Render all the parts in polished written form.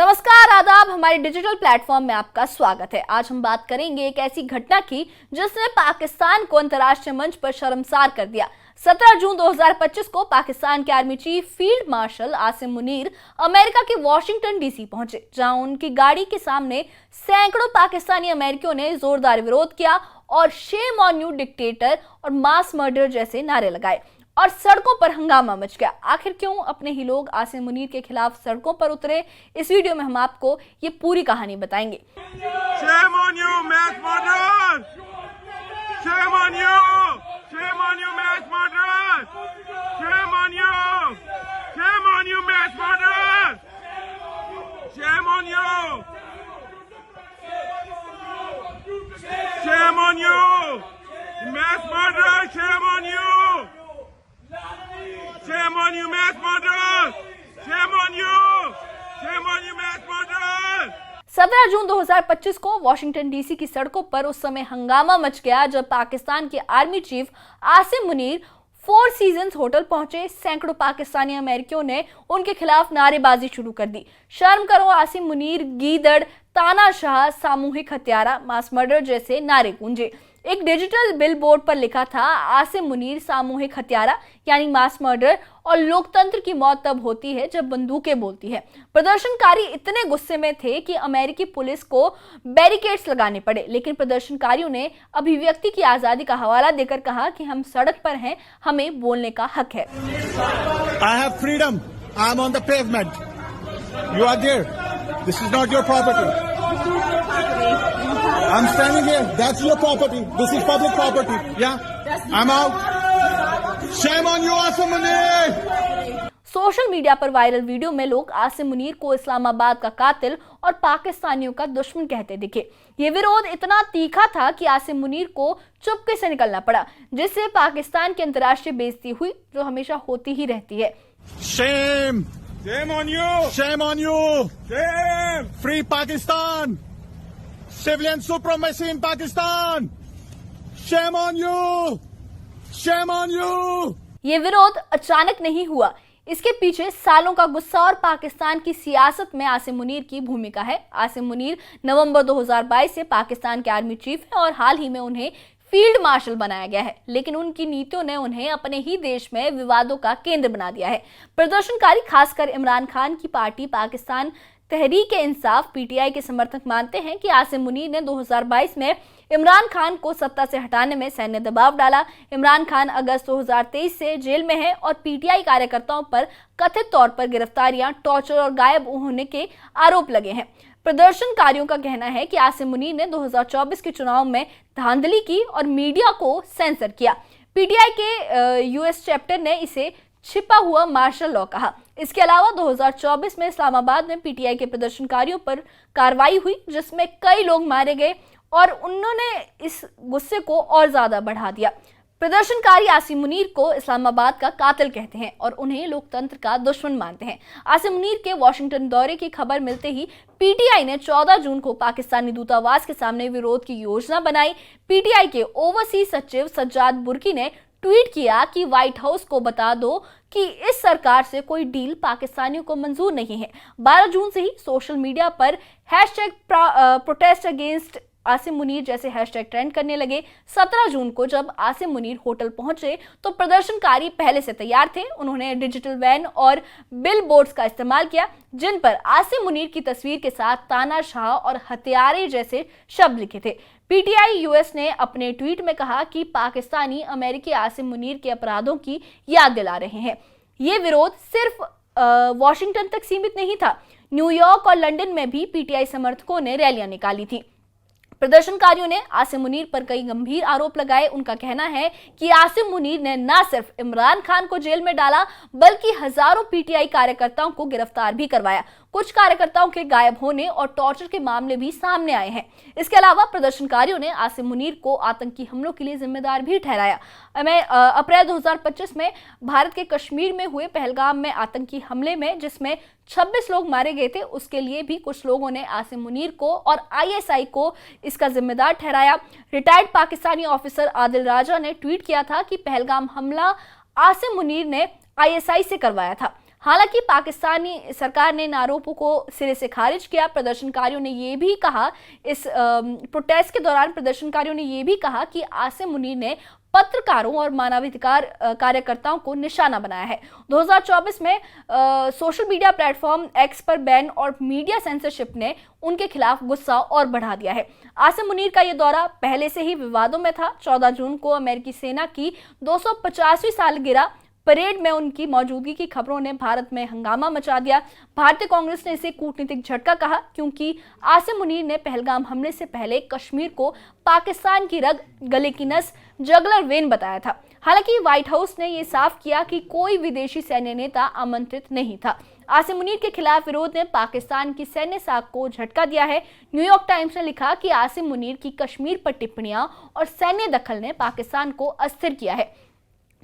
नमस्कार, आदाब। हमारे डिजिटल प्लेटफॉर्म में आपका स्वागत है। आज हम बात करेंगे एक ऐसी घटना की जिसने पाकिस्तान को अंतर्राष्ट्रीय मंच पर शर्मसार कर दिया। 17 जून 2025 को पाकिस्तान के army chief field marshal Asim Munir America के वॉशिंगटन डीसी पहुंचे, जहां उनकी गाड़ी के सामने सैकड़ों पाकिस्तानी अमेरिकियों ने जोरदार विरोध किया और शेम ऑन यू डिक्टेटर और मास मर्डर जैसे नारे लगाए और सड़कों पर हंगामा मच गया। आखिर क्यों अपने ही लोग आसिम मुनीर के खिलाफ सड़कों पर उतरे, इस वीडियो में हम आपको ये पूरी कहानी बताएंगे। Shame on you, mass murderer! Shame on you! Shame on you, mass murderer! Shame on you! Shame on you, mass murderer! Shame on you! Shame on you! Mass murderer! Shame on you! Shame on you, mass murderer! Shame on you! Shame on you, mass murderer! 17 जून 2025 को Washington DC की सड़कों पर उस समय हंगामा much गया जब पाकिस्तान के army chief Asim Munir four seasons hotel पहुंचे। सैकड़ों पाकिस्तानी अमेरिकियों ने उनके खिलाफ नारेबाजी शुरू कर दी। शर्म करो आसिम मुनीर, गीदड़, तानाशाह, सामूहिक हत्यारा, मास मर्डर जैसे नारे गूंजे। एक डिजिटल बिल बोर्ड पर लिखा था, आसिम मुनीर सामूहिक हत्यारा यानी मास मर्डर, और लोकतंत्र की मौत तब होती है जब बंदूकें बोलती है। प्रदर्शनकारी इतने गुस्से में थे कि अमेरिकी पुलिस को बैरिकेड्स लगाने पड़े, लेकिन प्रदर्शनकारियों ने अभिव्यक्ति की आजादी का हवाला देकर कहा कि हम सड़क पर हैं, हमें बोलने का हक है। I have freedom. I am on the pavement. You are there. This is not your property. I'm standing here. That's your property. This is public property. Yeah. I'm out. Shame on you, Asim Munir. Social media पर viral video में लोग आसिम मुनीर को इस्लामाबाद का कातिल और पाकिस्तानियों का दुश्मन कहते दिखे। ये विरोध इतना तीखा था कि आसिम मुनीर को चुपके से निकलना पड़ा, जिससे पाकिस्तान की अंतर्राष्ट्रीय बेइज्जती हुई, जो हमेशा होती ही रहती है। Shame. Shame on you! Shame on you. Shame! Free Pakistan. Civilian supremacy in Pakistan. Shame on you. Shame on you. ये विरोध अचानक नहीं हुआ, इसके पीछे सालों का गुस्सा और पाकिस्तान की सियासत में आसिम मुनीर की भूमिका है। आसिम मुनीर नवंबर 2022 से पाकिस्तान के आर्मी चीफ हैं और हाल ही में उन्हें फील्ड मार्शल बनाया गया है, लेकिन उनकी नीतियों ने उन्हें अपने ही देश में विवादों का केंद्र बना दिया है। प्रदर्शनकारी, खासकर इमरान खान की पार्टी पाकिस्तान तहरीक इंसाफ पीटीआई के समर्थक मानते हैं कि आसिम मुनीर ने 2022 में इमरान खान को सत्ता से हटाने में सैन्य दबाव डाला। इमरान खान अगस्त 2023 से जेल में है और पीटीआई कार्यकर्ताओं पर कथित तौर पर गिरफ्तारियां, टॉर्चर और गायब होने के आरोप लगे हैं। प्रदर्शनकारियों का कहना है कि आसिम मुनीर ने 2024 के चुनाव में धांधली की और मीडिया को सेंसर किया। पीटीआई के यूएस चैप्टर ने इसे छिपा हुआ मार्शल लॉ कहा। इसके अलावा 2024 में इस्लामाबाद में पीटीआई के प्रदर्शनकारियों पर कार्रवाई हुई, जिसमें कई लोग मारे गए और उन्होंने इस गुस्से को और ज्यादा बढ़ा दिया। प्रदर्शनकारी आसिम मुनीर को इस्लामाबाद का कातिल कहते हैं और उन्हें लोकतंत्र का दुश्मन मानते हैं। आसिम मुनीर के वॉशिंगटन दौरे की खबर मिलते ही पीटीआई ने 14 जून को पाकिस्तानी दूतावास के सामने विरोध की योजना बनाई। पीटीआई के ओवरसीज सचिव सज्जाद बुर्की ने ट्वीट किया कि व्हाइट हाउस को बता दो कि इस सरकार से कोई डील पाकिस्तानियों को मंजूर नहीं है। 12 जून से ही सोशल मीडिया पर hashtag protest against Asim Munir जैसे हैशटैग ट्रेंड करने लगे। 17 जून को जब आसिम मुनीर होटल पहुंचे तो प्रदर्शनकारी पहले से तैयार थे। उन्होंने डिजिटल वैन और बिल बोर्ड्स का इस्तेमाल किया, जिन पर आसिम मुनीर की तस्वीर के साथ तानाशाह और हत्यारे जैसे शब्द लिखे थे। पीटीआई यूएस ने अपने ट्वीट में कहा कि पाकिस्तानी अमेरिकी आसिम मुनीर के अपराधों की याद दिला रहे हैं। ये विरोध सिर्फ वॉशिंगटन तक सीमित नहीं था। न्यूयॉर्क और लंदन में भी पीटीआई समर्थकों ने रैलियां निकाली थी। प्रदर्शनकारियों ने आसिम मुनीर पर कई गंभीर आरोप लगाए। उनका कहना है कि आसिम मुनीर ने न सिर्फ इमरान खान को जेल में डाला, बल्कि हजारों पीटीआई कार्यकर्ताओं को गिरफ्तार भी करवाया। कुछ कार्यकर्ताओं के गायब होने और टॉर्चर के मामले भी सामने आए हैं। इसके अलावा प्रदर्शनकारियों ने आसिम मुनीर को आतंकी हमलों के लिए जिम्मेदार भी ठहराया। अप्रैल 2025 में भारत के कश्मीर में हुए पहलगाम में आतंकी हमले में जिसमें 26 लोग मारे गए थे, उसके लिए भी कुछ लोगों ने आसिम मुनीर को और आईएसआई को इसका जिम्मेदार ठहराया। रिटायर्ड पाकिस्तानी ऑफिसर आदिल राजा ने ट्वीट किया था कि पहलगाम हमला आसिम मुनीर ने आईएसआई से करवाया था। हालांकि पाकिस्तानी सरकार ने इन आरोपों को सिरे से खारिज किया। प्रदर्शनकारियों ने ये भी कहा, इस प्रोटेस्ट के दौरान प्रदर्शनकारियों ने ये भी कहा कि आसिम मुनीर ने पत्रकारों और मानवाधिकार कार्यकर्ताओं को निशाना बनाया है। 2024 में सोशल मीडिया प्लेटफॉर्म एक्स पर बैन और मीडिया सेंसरशिप ने उनके खिलाफ गुस्सा और बढ़ा दिया है। आसिम मुनीर का ये दौरा पहले से ही विवादों में था। 14 जून को अमेरिकी सेना की 250वीं सालगिरह परेड में उनकी मौजूदगी की खबरों ने भारत में हंगामा मचा दिया। भारतीय कांग्रेस ने इसे कूटनीतिक झटका कहा, क्योंकि आसिम मुनीर ने पहलगाम हमले से पहले कश्मीर को पाकिस्तान की रग, गले की नस, जगलर वेन बताया था। हालांकि व्हाइट हाउस ने यह साफ किया कि कोई विदेशी सैन्य नेता आमंत्रित नहीं था। आसिम मुनीर के खिलाफ विरोध ने पाकिस्तान की सैन्य साख को झटका दिया है। न्यूयॉर्क टाइम्स ने लिखा कि आसिम मुनीर की कश्मीर पर टिप्पणियां और सैन्य दखल ने पाकिस्तान को अस्थिर किया है।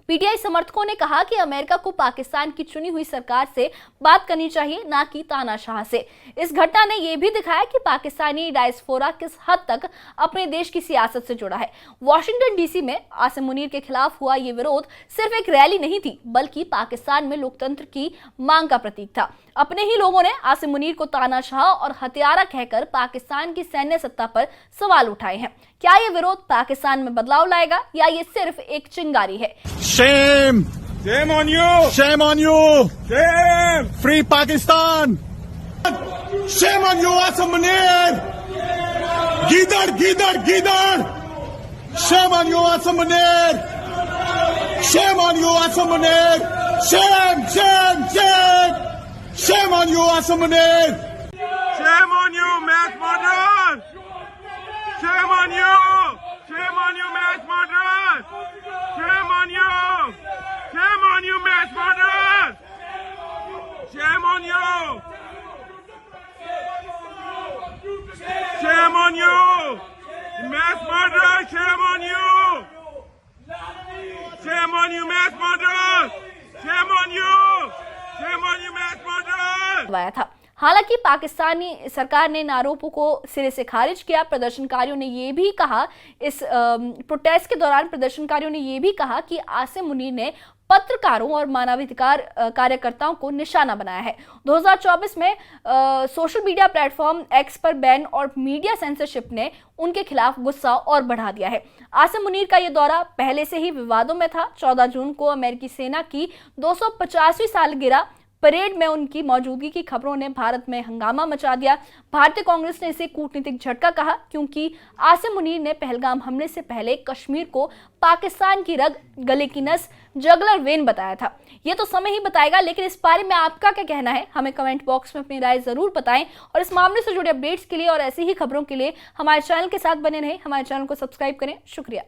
पीटीआई समर्थकों ने कहा कि अमेरिका को पाकिस्तान की चुनी हुई सरकार से बात करनी चाहिए, ना कि तानाशाह से। इस घटना ने यह भी दिखाया कि पाकिस्तानी डायस्पोरा किस हद तक अपने देश की सियासत से जुड़ा है। वॉशिंगटन डीसी में आसिम मुनीर के खिलाफ हुआ ये विरोध सिर्फ एक रैली नहीं थी, बल्कि पाकिस्तान में लोकतंत्र की मांग का प्रतीक था। अपने ही लोगों ने आसिम मुनीर को तानाशाह और हत्यारा कहकर पाकिस्तान की सैन्य सत्ता पर सवाल उठाए हैं। क्या ये विरोध पाकिस्तान में बदलाव लाएगा या ये सिर्फ एक चिंगारी है? Shame! Shame on you! Shame on you! Shame! Free Pakistan! Shame on you, Asim Munir! Gidar, gidar, gidar! Shame on you, Asim Munir! Shame on you, Asim Munir! Shame, shame, shame! Shame on you, Asim Munir! Shame on you, mass murderer! Shame on you! Shame on you, mass murderer! Shame on you! Shame on you, mass murderer! Shame on you! Shame on you! Mass murderer! Shame on you! Shame on you, mass murderer! Shame on you! Shame on you, mass murderer! था। हालांकि पाकिस्तानी सरकार ने इन आरोपों को सिरे से खारिज किया। प्रदर्शनकारियों ने ये भी कहा, इस प्रोटेस्ट के दौरान प्रदर्शनकारियों ने ये भी कहा कि आसिम मुनीर ने पत्रकारों और मानवाधिकार कार्यकर्ताओं को निशाना बनाया है। 2024 में सोशल मीडिया प्लेटफॉर्म एक्स पर बैन और मीडिया सेंसरशिप ने उनके खिलाफ गुस्सा और बढ़ा दिया है। आसिम मुनीर का ये दौरा पहले से ही विवादों में था। 14 जून को अमेरिकी सेना की 250वीं सालगिरह परेड में उनकी मौजूदगी की खबरों ने भारत में हंगामा मचा दिया। भारतीय कांग्रेस ने इसे कूटनीतिक झटका कहा, क्योंकि आसिम मुनीर ने पहलगाम हमले से पहले कश्मीर को पाकिस्तान की रग, गले की नस, जगलर वेन बताया था। ये तो समय ही बताएगा, लेकिन इस बारे में आपका क्या कहना है, हमें कमेंट बॉक्स में अपनी राय जरूर बताएं। और इस मामले से जुड़े अपडेट्स के लिए और ऐसी ही खबरों के लिए हमारे चैनल के साथ बने रहें। हमारे चैनल को सब्सक्राइब करें। शुक्रिया।